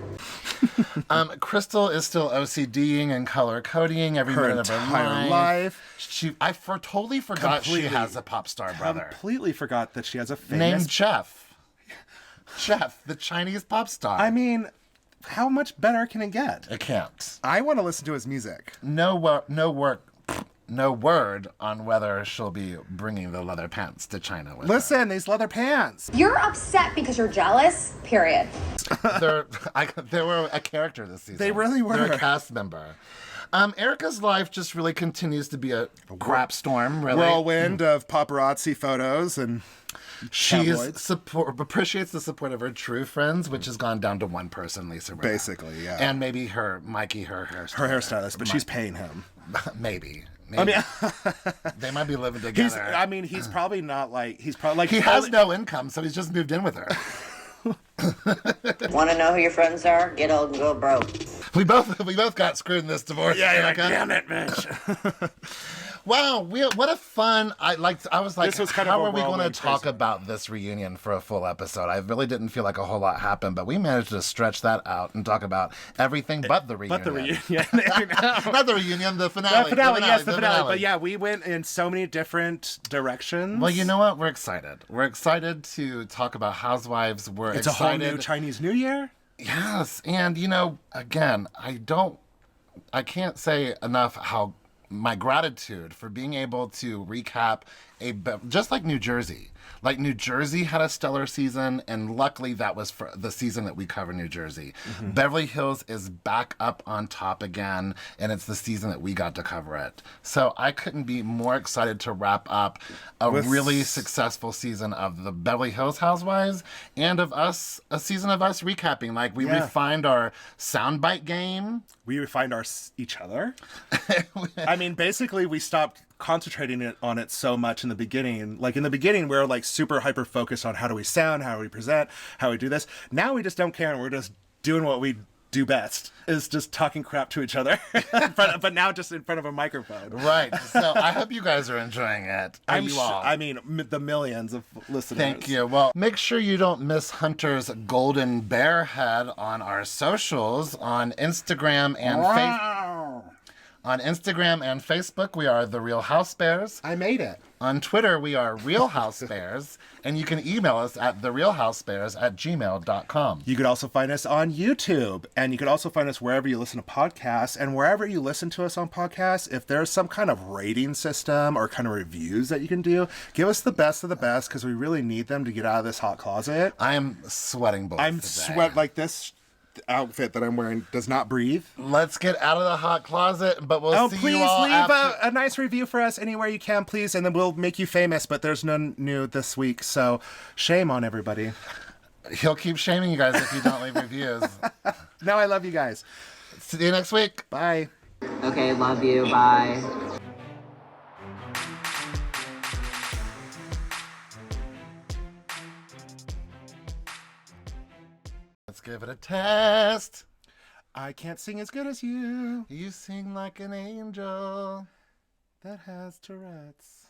Crystal is still OCDing and color coding every minute of her entire life. I totally forgot she has a pop star brother Completely forgot that she has a famous... named Jeff. Jeff, the Chinese pop star. I mean, how much better can it get? It can't. I want to listen to his music. No word on whether she'll be bringing the leather pants to China with Listen, these leather pants. You're upset because you're jealous, period. her. They were a character this season. They really were. They're a cast member. Erica's life just really continues to be a crap storm, really. Whirlwind of paparazzi photos and She tabloids. appreciates the support of her true friends, which has gone down to one person, Lisa Rinna. Basically, yeah. And maybe Mikey, her hairstylist. Her hairstylist, but she's paying him. Maybe. I mean, they might be living together. He's probably not like, he's probably like... He has no income, so he's just moved in with her. Want to know who your friends are? Get old and go broke. We both got screwed in this divorce. Yeah, Erica. damn it, bitch. Wow, what a fun! I was like, This was kind of how a are we going to whirlwind talk crazy. about this reunion for a full episode? I really didn't feel like a whole lot happened, but we managed to stretch that out and talk about everything but the reunion. But the reunion. Not the reunion, the finale. The finale. But yeah, we went in so many different directions. Well, you know what? We're excited. We're excited to talk about Housewives. We're It's excited. a whole new Chinese New Year. Yes, and again, I can't say enough how my gratitude for being able to recap just like New Jersey. Like New Jersey had a stellar season, and luckily that was for the season that we covered New Jersey. Mm-hmm. Beverly Hills is back up on top again, and it's the season that we got to cover it. So I couldn't be more excited to wrap up a really successful season of the Beverly Hills Housewives and of us, a season of us recapping. Like we refined our soundbite game. We refined each other. I mean, basically we stopped concentrating on it so much in the beginning. Like in the beginning, we were like super hyper focused on how do we sound, how do we present, how we do this. Now we just don't care, and we're just doing what we do best, is just talking crap to each other. But now just in front of a microphone. Right. So I hope you guys are enjoying it. I mean, the millions of listeners. Thank you. Well, make sure you don't miss Hunter's golden bear head on our socials on Instagram and Facebook. On Instagram and Facebook, we are The Real Housebears. I made it. On Twitter, we are Real Housebears. And you can email us at therealhousebears@gmail.com. You could also find us on YouTube. And you could also find us wherever you listen to podcasts. And wherever you listen to us on podcasts, if there's some kind of rating system or kind of reviews that you can do, give us the best of the best, because we really need them to get out of this hot closet. I am sweating bullets I'm sweat like this. Outfit that I'm wearing does not breathe. Let's get out of the hot closet, but we'll see you all please leave a nice review for us anywhere you can, please, and then we'll make you famous. But there's none new this week, so shame on everybody. He'll keep shaming you guys if you don't leave reviews. No, I love you guys. See you next week. Bye. Okay, love you. Bye. Let's give it a test. I can't sing as good as you. You sing like an angel that has Tourette's.